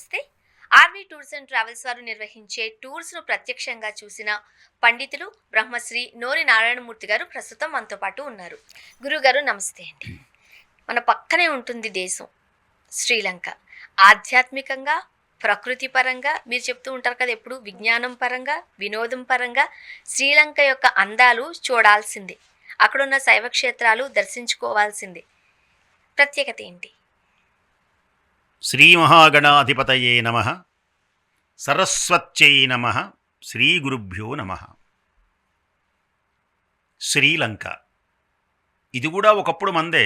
నమస్తే. RV tours and travels వారు నిర్వహించే టూర్స్‌ను ప్రత్యక్షంగా చూసిన పండితులు బ్రహ్మశ్రీ నోరి నారాయణమూర్తి గారు ప్రస్తుతం మనతో పాటు ఉన్నారు. గురువుగారు నమస్తే అండి. మన పక్కనే ఉంటుంది దేశం శ్రీలంక. ఆధ్యాత్మికంగా, ప్రకృతి పరంగా మీరు చెప్తూ ఉంటారు కదా ఎప్పుడు విజ్ఞానం పరంగా, వినోదం పరంగా శ్రీలంక యొక్క అందాలు చూడాల్సిందే. అక్కడున్న శైవ క్షేత్రాలు దర్శించుకోవాల్సిందే. ప్రత్యేకత ఏంటి? శ్రీమహాగణాధిపతయే నమః. సరస్వత్యై నమః. శ్రీగురుభ్యో నమః. శ్రీలంక ఇది కూడా ఒకప్పుడు మందే.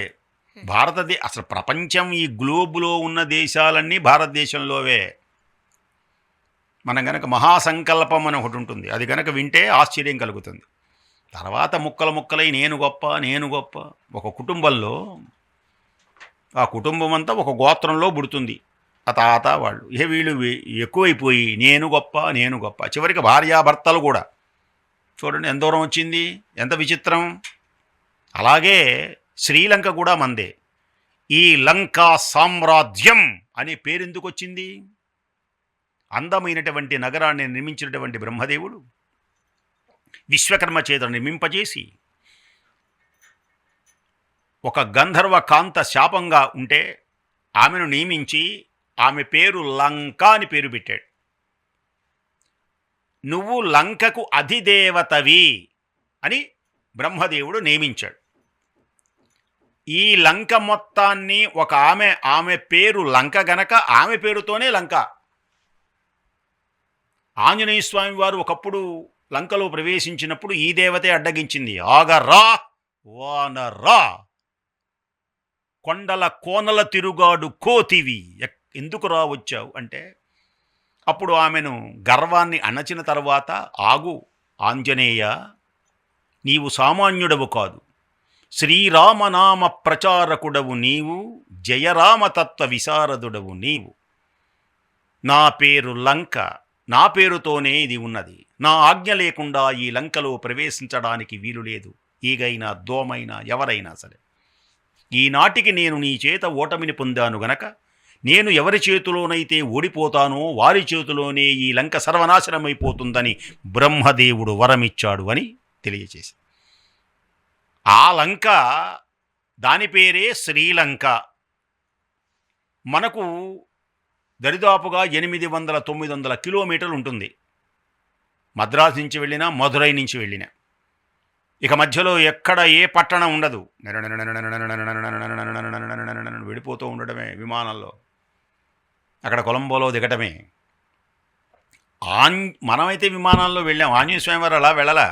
అసలు ప్రపంచం ఈ గ్లోబులో ఉన్న దేశాలన్నీ భారతదేశంలోవే. మనం గనక మహాసంకల్పం అని ఒకటి ఉంటుంది, అది గనక వింటే ఆశ్చర్యం కలుగుతుంది. తర్వాత ముక్కలై నేను గొప్ప ఒక కుటుంబంలో ఆ కుటుంబం అంతా ఒక గోత్రంలో పుడుతుంది. ఆ తాత వాళ్ళు వీళ్ళు ఎక్కువైపోయి నేను గొప్ప చివరికి భార్యాభర్తలు కూడా. చూడండి ఎంత దూరం వచ్చింది, ఎంత విచిత్రం. అలాగే శ్రీలంక కూడా మందే. ఈ లంకా సామ్రాజ్యం అనే పేరెందుకు వచ్చింది? అందమైనటువంటి నగరాన్ని నిర్మించినటువంటి బ్రహ్మదేవుడు విశ్వకర్మ చేత నిర్మింపజేసి ఒక గంధర్వ కాంత శాపంగా ఉంటే ఆమెను నియమించి ఆమె పేరు లంక అని పేరు పెట్టాడు. నువ్వు లంకకు అధిదేవతవి అని బ్రహ్మదేవుడు నియమించాడు. ఈ లంక మొత్తాన్ని ఒక ఆమె పేరు లంక గనక ఆమె పేరుతోనే లంక. ఆంజనేయ స్వామి వారు ఒకప్పుడు లంకలో ప్రవేశించినప్పుడు ఈ దేవతే అడ్డగించింది. ఆగరా వానరా, కొండల కోనల తిరుగాడు కోతివి, ఎందుకు వచ్చావు అంటే, అప్పుడు ఆమెను గర్వాన్ని అణచిన తర్వాత, ఆగు ఆంజనేయ, నీవు సామాన్యుడవు కాదు, శ్రీరామనామ ప్రచారకుడవు నీవు, జయరామతత్వ విశారదుడవు నీవు. నా పేరు లంక, నా పేరుతోనే ఇది ఉన్నది. నా ఆజ్ఞ లేకుండా ఈ లంకలో ప్రవేశించడానికి వీలు లేదు. ఈగైనా దోమైనా ఎవరైనా సరే. ఈనాటికి నేను నీ చేత ఓటమిని పొందాను గనక నేను ఎవరి చేతిలోనైతే ఓడిపోతానో వారి చేతిలోనే ఈ లంక సర్వనాశనమైపోతుందని బ్రహ్మదేవుడు వరమిచ్చాడు అని తెలియచేసి, ఆ లంక దాని పేరే శ్రీలంక. మనకు దరిదాపుగా 800-900 కిలోమీటర్లు ఉంటుంది. మద్రాసు నుంచి వెళ్ళినా, మధురై నుంచి వెళ్ళినా. ఇక మధ్యలో ఎక్కడ ఏ పట్టణం ఉండదు. వెళ్ళిపోతూ ఉండడమే విమానంలో, అక్కడ కొలంబోలో దిగటమే. మనమైతే విమానాల్లో వెళ్ళాం, ఆంజనేయ స్వామి వారు అలా వెళ్ళలా.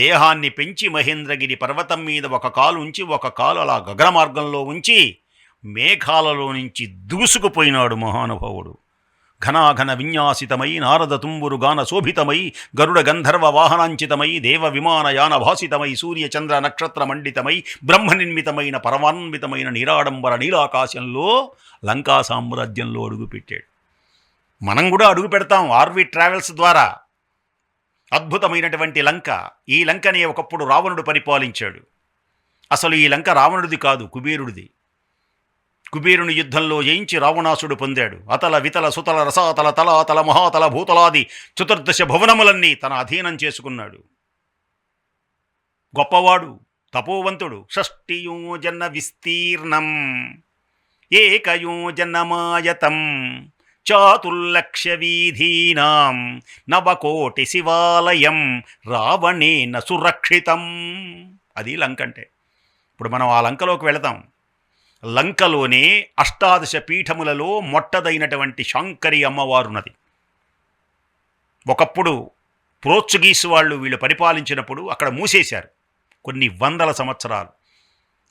దేహాన్ని పెంచి మహేంద్రగిరి పర్వతం మీద ఒక కాలు ఉంచి ఒక కాలు అలా గగన మార్గంలో ఉంచి మేఘాలలో నుంచి దూసుకుపోయినాడు మహానుభావుడు. ఘనాఘన విన్యాసితమై నారద తుంబురు గాన శోభితమై గరుడ గంధర్వ వాహనాంచితమై దేవ విమానయాన భాసితమై సూర్య చంద్ర నక్షత్ర మండితమై బ్రహ్మనిర్మితమైన పరమాన్వితమైన నిరాడంబర నీలాకాశంలో లంకా సామ్రాజ్యంలో అడుగుపెట్టాడు. మనం కూడా అడుగు పెడతాం ఆర్వీ ట్రావెల్స్ ద్వారా. అద్భుతమైనటువంటి లంక. ఈ లంకనే ఒకప్పుడు రావణుడు పరిపాలించాడు. అసలు ఈ లంక రావణుడిది కాదు, కుబేరుడిది. కుబేరుని యుద్ధంలో జయించి రావణాసుడు పొందాడు. అతల వితల సుతల రసాతల తలాతల మహాతల భూతలాది చతుర్దశ భువనములన్నీ తన అధీనం చేసుకున్నాడు. గొప్పవాడు, తపోవంతుడు. 6 యోజన విస్తీర్ణం ఏకయోజనమాయతం చాతుర్లక్ష వీధీనాం నవకోటి శివాలయం రావణేన సురక్షితం. అది లంక అంటే. ఇప్పుడు మనం ఆ లంకలోకి వెళతాం. లంకలోనే అష్టాదశ పీఠములలో మొట్టదైనటువంటి శాంకరి అమ్మవారున్నది. ఒకప్పుడు పోర్చుగీసు వాళ్ళు వీళ్ళు పరిపాలించినప్పుడు అక్కడ మూసేశారు కొన్ని వందల సంవత్సరాలు.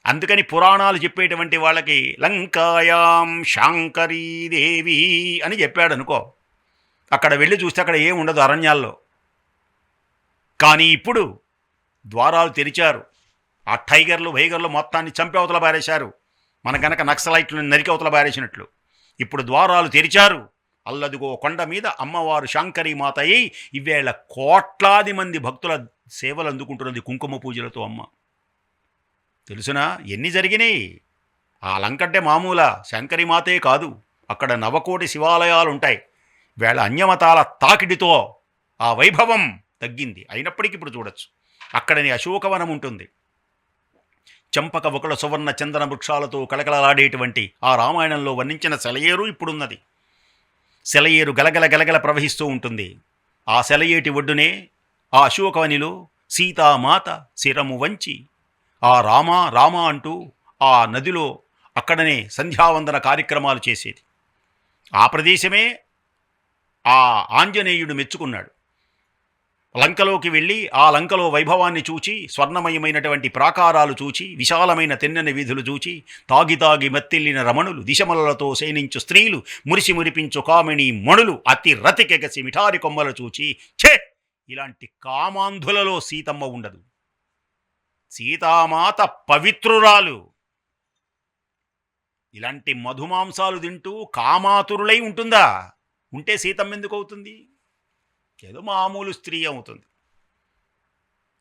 అందుకని పురాణాలు చెప్పేటువంటి వాళ్ళకి లంకాయాం శాంకరీదేవి అని చెప్పాడు అనుకో. అక్కడ వెళ్ళి చూస్తే అక్కడ ఏం ఉండదు అరణ్యాల్లో. కానీ ఇప్పుడు ద్వారాలు తెరిచారు. ఆ టైగర్లు వైగర్లు మొత్తాన్ని చంపి అవతల పారేశారు. మన గనక నక్సలైట్లను నరికి అవతల పారేసినట్లు. ఇప్పుడు ద్వారాలు తెరిచారు. అల్లదిగో కొండ మీద అమ్మవారు శాంకరీ మాత అయి ఇవేళ కోట్లాది మంది భక్తుల సేవలు అందుకుంటున్నది కుంకుమ పూజలతో. అమ్మ తెలుసునా ఎన్ని జరిగినాయి? ఆ లంకంటే మామూలా? శంకరీ మాతే కాదు, అక్కడ నవకోటి శివాలయాలు ఉంటాయి. వేళ అన్యమతాల తాకిడితో ఆ వైభవం తగ్గింది. అయినప్పటికీ ఇప్పుడు చూడొచ్చు, అక్కడని అశోకవనం ఉంటుంది. చంపక ఒకల సువర్ణ చందన వృక్షాలతో కళకళలాడేటువంటి ఆ రామాయణంలో వర్ణించిన సెలయేరు ఇప్పుడున్నది. సెలయేరు గలగల గలగల ప్రవహిస్తూ ఉంటుంది. ఆ సెలయేటి ఒడ్డునే ఆ అశోకవనిలో సీతామాత శిరము వంచి ఆ రామా రామా అంటూ ఆ నదిలో అక్కడనే సంధ్యావందన కార్యక్రమాలు చేసేది. ఆ ప్రదేశమే ఆ ఆంజనేయుడు మెచ్చుకున్నాడు. లంకలోకి వెళ్ళి ఆ లంకలో వైభవాన్ని చూచి, స్వర్ణమయమైనటువంటి ప్రాకారాలు చూచి, విశాలమైన తెన్నెన వీధులు చూచి, తాగి తాగి మత్తిల్లిన రమణులు, దిశమలతో శయనించు స్త్రీలు, మురిసి మురిపించు కామిణి మణులు, అతి రతికెగసి మిఠారి కొమ్మలు చూచి, ఛే, ఇలాంటి కామాంధులలో సీతమ్మ ఉండదు. సీతామాత పవిత్రురాలు. ఇలాంటి మధుమాంసాలు తింటూ కామాతురులై ఉంటుందా? ఉంటే సీతమ్మ ఎందుకు అవుతుంది? ఏదో మామూలు స్త్రీ అవుతుంది.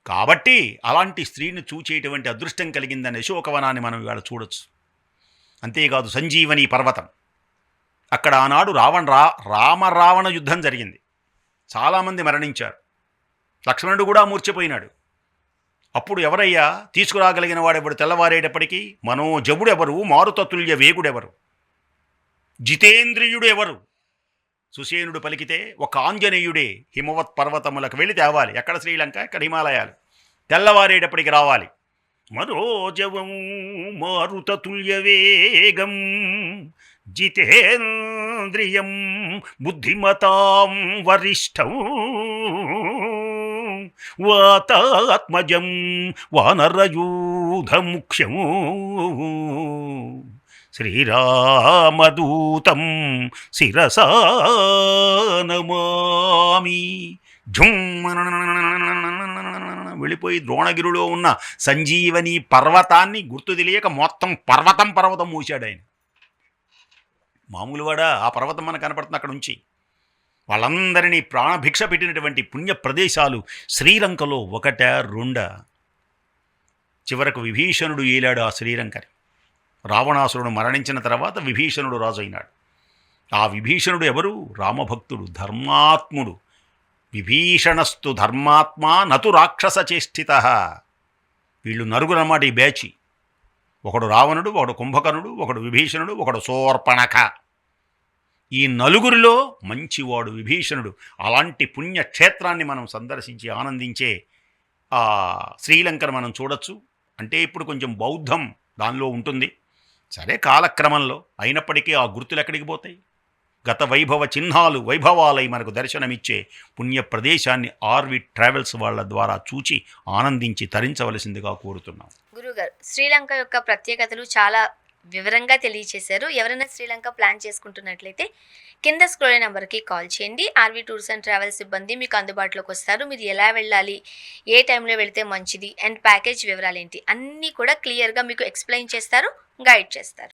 కాబట్టి అలాంటి స్త్రీని చూచేటువంటి అదృష్టం కలిగిందని అశోకవనాన్ని మనం ఇవాళ చూడొచ్చు. అంతేకాదు సంజీవని పర్వతం, అక్కడ ఆనాడు రామరావణ యుద్ధం జరిగింది. చాలామంది మరణించారు. లక్ష్మణుడు కూడా మూర్ఛపోయినాడు. అప్పుడు ఎవరయ్యా తీసుకురాగలిగిన వాడెవడు? తెల్లవారేటప్పటికీ మనోజవుడు ఎవరు? మారుతతుల్య వేగుడెవరు? జితేంద్రియుడు ఎవరు? సుసేనుడు పలికితే ఒక ఆంజనేయుడే హిమవత్ పర్వతములకు వెళ్ళి తేవాలి. ఎక్కడ శ్రీలంక, ఎక్కడ హిమాలయాలు. తెల్లవారేటప్పటికి రావాలి. మనోజవం మారుతతుల్య వేగం జితేంద్రియం బుద్ధిమతాం వరిష్టం వాతాత్మజం వానరయూధముఖ్యం శ్రీరామదూతం శిరసా నమామి. వెళ్ళిపోయి ద్రోణగిరిలో ఉన్న సంజీవని పర్వతాన్ని గుర్తు తెలియక మొత్తం పర్వతం మూసాడు ఆయన. మామూలువాడా? ఆ పర్వతం మనకు కనపడుతుంది అక్కడ నుంచి. వాళ్ళందరినీ ప్రాణభిక్ష పెట్టినటువంటి పుణ్య ప్రదేశాలు శ్రీలంకలో ఒకటా రెండా? చివరకు విభీషణుడు ఏలాడు ఆ శ్రీలంకని. రావణాసురుడు మరణించిన తర్వాత విభీషణుడు రాజు అయినాడు. ఆ విభీషణుడు ఎవరు? రామభక్తుడు, ధర్మాత్ముడు. విభీషణస్తు ధర్మాత్మా నతు రాక్షస చేష్టిత. వీళ్ళు నలుగురు అన్నమాట ఈ బ్యాచి. ఒకడు రావణుడు, ఒకడు కుంభకర్ణుడు, ఒకడు విభీషణుడు, ఒకడు శూర్పణఖ. ఈ నలుగురిలో మంచివాడు విభీషణుడు. అలాంటి పుణ్యక్షేత్రాన్ని మనం సందర్శించి ఆనందించే ఆ శ్రీలంకను మనం చూడొచ్చు. అంటే ఇప్పుడు కొంచెం బౌద్ధం దానిలో ఉంటుంది. సరే, కాలక్రమంలో అయినప్పటికీ ఆ గుర్తులు ఎక్కడికి పోతాయి? గత వైభవ చిహ్నాలు వైభవాలై మనకు దర్శనమిచ్చే పుణ్య ప్రదేశాన్ని ఆర్వి ట్రావెల్స్ వాళ్ళ ద్వారా చూచి ఆనందించి తరించవలసిందిగా కోరుతున్నాం. గురుగారు, శ్రీలంక యొక్క ప్రత్యేకతలు చాలా వివరంగా తెలియచేశారు. ఎవరైనా శ్రీలంక ప్లాన్ చేసుకుంటున్నట్లయితే కింద స్క్రోల్ నెంబర్కి కాల్ చేయండి. ఆర్వి టూర్స్ అండ్ ట్రావెల్స్ సిబ్బంది మీకు అందుబాటులోకి వస్తారు. మీరు ఎలా వెళ్ళాలి, ఏ టైంలో వెళితే మంచిది, అండ్ ప్యాకేజ్ వివరాలు ఏంటి అన్నీ కూడా క్లియర్గా మీకు ఎక్స్ప్లెయిన్ చేస్తారు, గైడ్ చేస్తారు.